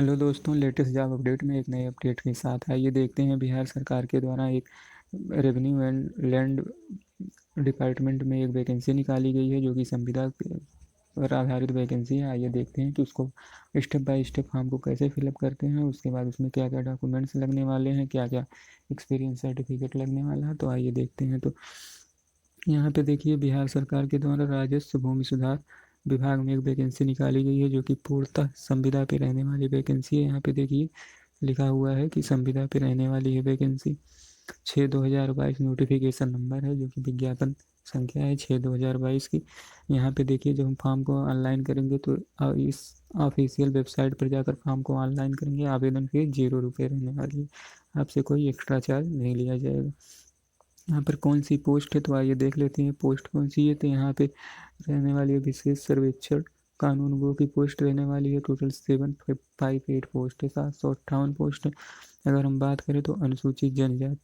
Hello दोस्तों, latest job update में एक नए अपडेट के साथ आइए देखते हैं। बिहार सरकार के द्वारा एक रेवेन्यू एंड लैंड डिपार्टमेंट में एक वैकेंसी निकाली गई है जो कि संविदा पर आधारित वैकेंसी है। आइए देखते हैं कि उसको स्टेप बाय स्टेप फॉर्म को कैसे फिलअप करते हैं, उसके बाद उसमें क्या क्या डॉक्यूमेंट्स लगने वाले हैं, क्या क्या एक्सपीरियंस सर्टिफिकेट लगने वाला है। तो आइए देखते हैं। तो यहाँ पे देखिए, बिहार सरकार के द्वारा राजस्व भूमि सुधार विभाग में एक वैकेंसी निकाली गई है जो कि पूर्णतः संविदा पे रहने वाली वैकेंसी है। यहाँ पे देखिए लिखा हुआ है कि संविदा पे रहने वाली है वैकेंसी। 6/2022 नोटिफिकेशन नंबर है जो कि विज्ञापन संख्या है 6/2022 की। यहाँ पे देखिए, जब हम फॉर्म को ऑनलाइन करेंगे तो इस ऑफिशियल वेबसाइट पर जाकर फॉर्म को ऑनलाइन करेंगे। आवेदन फीस 0 रुपये रहने वाली है, आपसे कोई एक्स्ट्रा चार्ज नहीं लिया जाएगा। यहाँ पर कौन सी पोस्ट है तो आइए देख लेते हैं पोस्ट कौन सी है। तो यहाँ पे रहने वाली है विशेष सर्वेक्षण कानूनगो की पोस्ट रहने वाली है। टोटल 758 पोस्ट है, 758 पोस्ट है। अगर हम बात करें तो अनुसूचित जनजाति,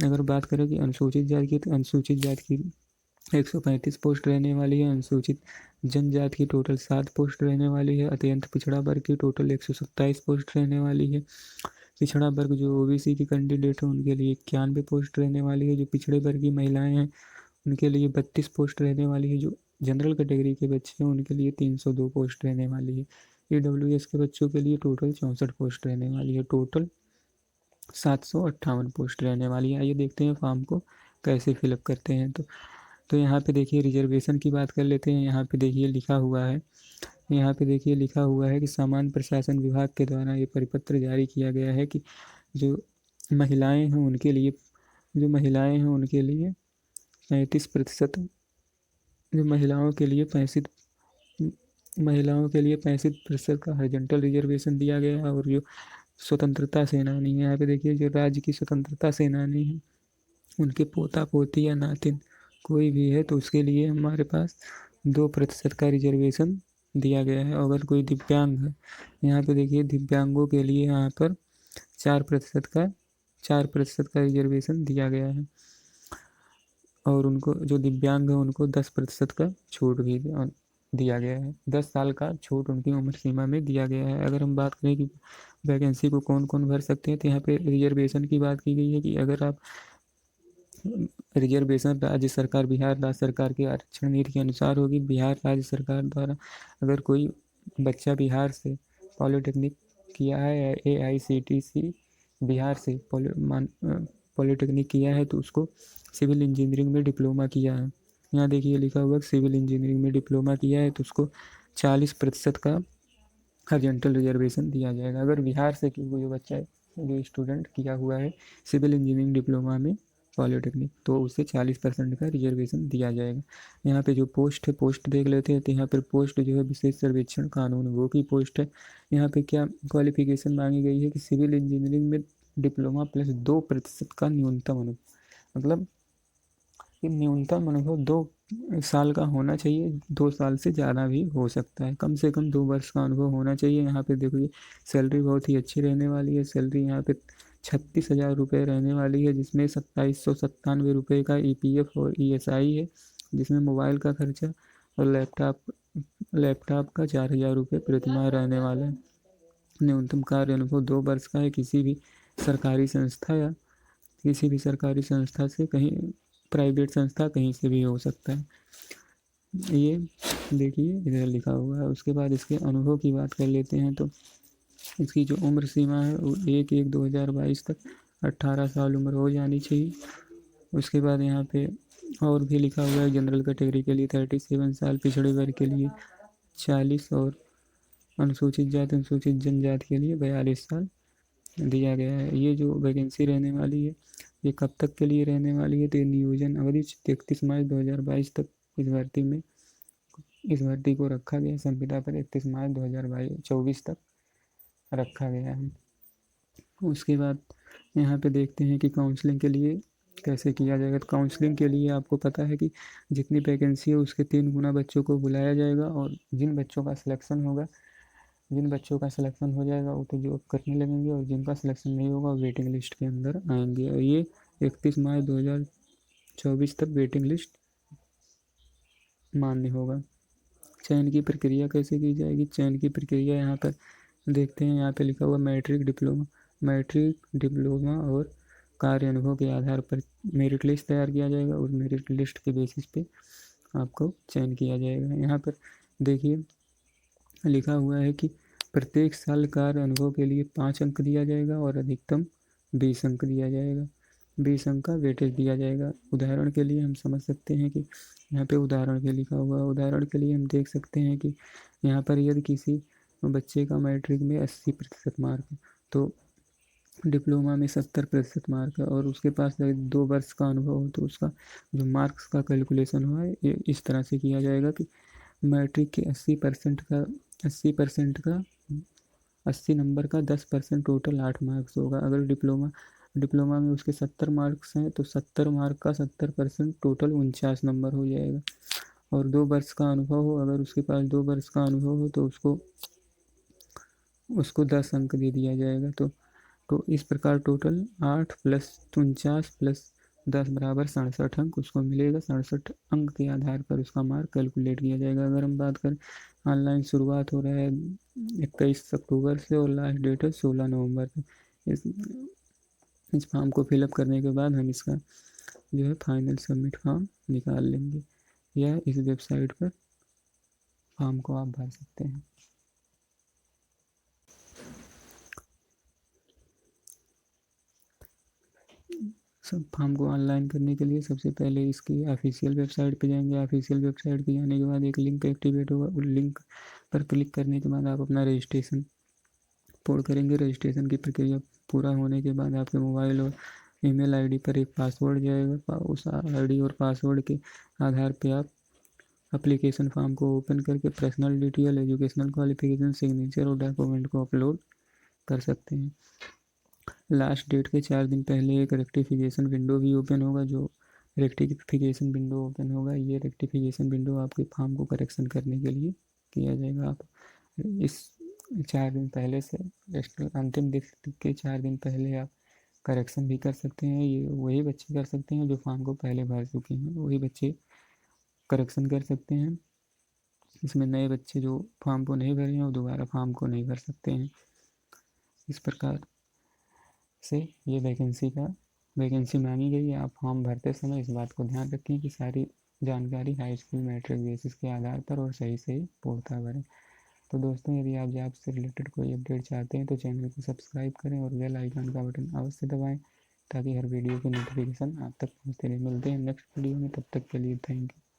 अगर बात करें कि अनुसूचित जाति की, तो अनुसूचित जाति की 135 पोस्ट रहने वाली है। अनुसूचित जनजाति की टोटल 7 पोस्ट रहने वाली है। अत्यंत पिछड़ा वर्ग की टोटल 127 पोस्ट रहने वाली है। पिछड़ा वर्ग जो ओबीसी की कैंडिडेट है उनके लिए 91 पोस्ट रहने वाली है। जो पिछड़े वर्ग की महिलाएं हैं उनके लिए 32 पोस्ट रहने वाली है। जो जनरल कैटेगरी के बच्चे हैं उनके लिए 302 पोस्ट रहने वाली है। ईडब्ल्यूएस के बच्चों के लिए टोटल 64 पोस्ट रहने वाली है। टोटल 758 पोस्ट रहने वाली है। आइए देखते हैं फॉर्म को कैसे फिलअप करते हैं। तो यहाँ पे देखिए रिजर्वेशन की बात कर लेते हैं। यहाँ पे देखिए लिखा हुआ है, यहाँ पे देखिए लिखा हुआ है कि सामान्य प्रशासन विभाग के द्वारा ये परिपत्र जारी किया गया है कि जो महिलाएं हैं उनके लिए, जो महिलाएं हैं उनके लिए 35%, जो महिलाओं के लिए 65% का हॉरिजॉन्टल रिजर्वेशन दिया गया है। और जो स्वतंत्रता सेनानी है, यहाँ पे देखिए जो राज्य की स्वतंत्रता सेनानी है उनके पोता पोती या नातिन कोई भी है तो उसके लिए हमारे पास 2% का रिजर्वेशन दिया गया है। अगर कोई दिव्यांग है, यहाँ पे देखिए दिव्यांगों के लिए यहाँ पर 4% का 4% का रिजर्वेशन दिया गया है। और उनको जो दिव्यांग है उनको 10% का छूट भी दिया गया है। 10 साल का छूट उनकी उम्र सीमा में दिया गया है। अगर हम बात करें कि वैकेंसी को कौन कौन भर सकते हैं, तो यहाँ पे रिजर्वेशन की बात की गई है कि अगर आप रिजर्वेशन राज्य सरकार, बिहार राज्य सरकार की आरक्षण नीति के अनुसार होगी। बिहार राज्य सरकार द्वारा अगर कोई बच्चा बिहार से पॉलिटेक्निक किया है या AICTC बिहार से पॉलिटेक्निक किया है तो उसको सिविल इंजीनियरिंग में डिप्लोमा किया है, यहाँ देखिए लिखा हुआ सिविल इंजीनियरिंग में डिप्लोमा किया है तो उसको 40% का हॉरिजॉन्टल रिजर्वेशन दिया जाएगा। अगर बिहार से जो बच्चा है, जो स्टूडेंट किया हुआ है सिविल इंजीनियरिंग डिप्लोमा में पॉलिटेक्निक, तो उसे 40% का रिजर्वेशन दिया जाएगा। यहाँ पे जो पोस्ट है पोस्ट देख लेते हैं। तो यहाँ पर पोस्ट जो है विशेष सर्वेक्षण कानून वो की पोस्ट है। यहाँ पे क्या क्वालिफिकेशन मांगी गई है कि सिविल इंजीनियरिंग में डिप्लोमा प्लस 2% का न्यूनतम अनुभव, मतलब कि न्यूनतम अनुभव 2 साल का होना चाहिए। 2 साल से ज़्यादा भी हो सकता है, कम से कम 2 वर्ष का अनुभव होना चाहिए। यहाँ पे देखिए सैलरी बहुत ही अच्छी रहने वाली है। सैलरी यहाँ पे 36,000 रुपये रहने वाली है, जिसमें 2797 रुपये का EPF और ESI है, जिसमें मोबाइल का खर्चा और लैपटॉप का 4,000 रुपये प्रतिमाह रहने वाला है। न्यूनतम कार्य अनुभव 2 वर्ष का है। किसी भी सरकारी संस्था से, कहीं प्राइवेट संस्था कहीं से भी हो सकता है। ये देखिए इधर लिखा हुआ है। उसके बाद इसके अनुभव की बात कर लेते हैं। तो इसकी जो उम्र सीमा है वो 1/1/2022 तक 18 साल उम्र हो जानी चाहिए। उसके बाद यहाँ पे और भी लिखा हुआ है, जनरल कैटेगरी के लिए 37 साल, पिछड़े वर्ग के लिए 40 और अनुसूचित जाति अनुसूचित जनजाति के लिए 42 साल दिया गया है। ये जो वैकेंसी रहने वाली है ये कब तक के लिए रहने वाली है, तो नियोजन अवधि 31 मार्च 2022 तक इस भर्ती को रखा गया। संविदा पर 31 मार्च 2024 तक रखा गया है। उसके बाद यहाँ पे देखते हैं कि काउंसलिंग के लिए कैसे किया जाएगा। तो काउंसलिंग के लिए आपको पता है कि जितनी वैकेंसी है उसके 3 गुना बच्चों को बुलाया जाएगा। और जिन बच्चों का सिलेक्शन हो जाएगा वो तो जॉब करने लगेंगे, और जिनका सिलेक्शन नहीं होगा वो वेटिंग लिस्ट के अंदर आएंगे। और ये 31 मार्च 2024 तक वेटिंग लिस्ट मान्य होगा। चयन की प्रक्रिया कैसे की जाएगी। चयन की प्रक्रिया यहाँ पर देखते हैं यहाँ पे लिखा हुआ मैट्रिक डिप्लोमा और कार्य अनुभव के आधार पर मेरिट लिस्ट तैयार किया जाएगा और मेरिट लिस्ट के बेसिस पे आपको चयन किया जाएगा। यहाँ पर देखिए लिखा हुआ है कि प्रत्येक साल कार्य अनुभव के लिए 5 अंक दिया जाएगा और अधिकतम 20 अंक दिया जाएगा। 20 अंक का वेटेज दिया जाएगा। उदाहरण के लिए हम समझ सकते हैं कि यहाँ पे उदाहरण के लिखा हुआ है। उदाहरण के लिए हम देख सकते हैं कि यहाँ पर यदि किसी बच्चे का मैट्रिक में 80% मार्क है तो डिप्लोमा में 70% मार्क है और उसके पास 2 वर्ष का अनुभव हो तो उसका जो मार्क्स का कैलकुलेशन हुआ है ये इस तरह से किया जाएगा कि मैट्रिक के 80 नंबर का 10% टोटल 8 मार्क्स होगा। अगर डिप्लोमा में उसके 70 मार्क्स हैं तो 70 मार्क का 70% टोटल 49 नंबर हो जाएगा। और 2 वर्ष का अनुभव हो, अगर उसके पास 2 वर्ष का अनुभव हो तो उसको 10 अंक दे दिया जाएगा। तो इस प्रकार टोटल 8 + 49 + 10 बराबर 67 अंक उसको मिलेगा। 67 अंक के आधार पर उसका मार्क कैलकुलेट किया जाएगा। अगर हम बात करें ऑनलाइन शुरुआत हो रहा है 21 अक्टूबर से और लास्ट डेट है 16 नवंबर तक। इस फॉर्म को फिलअप करने के बाद हम इसका जो है फाइनल सबमिट फॉर्म निकाल लेंगे या इस वेबसाइट पर फॉर्म को आप भर सकते हैं। सब फॉर्म को ऑनलाइन करने के लिए सबसे पहले इसकी ऑफिशियल वेबसाइट पे जाएंगे। ऑफिशियल वेबसाइट पे जाने के बाद एक लिंक एक्टिवेट होगा। उस लिंक पर क्लिक करने के बाद आप अपना रजिस्ट्रेशन पूर्ण करेंगे। रजिस्ट्रेशन की प्रक्रिया पूरा होने के बाद आपके मोबाइल और ईमेल आईडी पर एक पासवर्ड जाएगा। उस आईडी और पासवर्ड के आधार पे आप एप्लीकेशन फॉर्म को ओपन करके personal detail, educational qualification, signature और डॉक्यूमेंट को अपलोड कर सकते हैं। लास्ट डेट के 4 दिन पहले एक रेक्टिफिकेशन विंडो भी ओपन होगा। जो रेक्टिफिकेशन विंडो ओपन होगा ये रेक्टिफिकेशन विंडो आपके फॉर्म को करेक्शन करने के लिए किया जाएगा। आप इस 4 दिन पहले से अंतिम दिन के 4 दिन पहले आप करेक्शन भी कर सकते हैं। ये वही बच्चे कर सकते हैं जो फॉर्म को पहले भर चुके हैं, वही बच्चे करेक्शन कर सकते हैं। इसमें नए बच्चे जो फॉर्म को नहीं भरे हैं वो दोबारा फॉर्म को नहीं भर सकते हैं। इस प्रकार से ये वैकेंसी मांगी गई है। आप फॉर्म भरते समय इस बात को ध्यान रखें कि सारी जानकारी हाई स्कूल मैट्रिक बेसिस के आधार पर और सही पूर्णतः भरें। तो दोस्तों यदि आप जॉब से रिलेटेड कोई अपडेट चाहते हैं तो चैनल को सब्सक्राइब करें और बेल आइकन का बटन अवश्य दबाएं ताकि हर वीडियो की नोटिफिकेशन आप तक पहुँचते रहे। मिलते हैं नेक्स्ट वीडियो में, तब तक के लिए थैंक यू।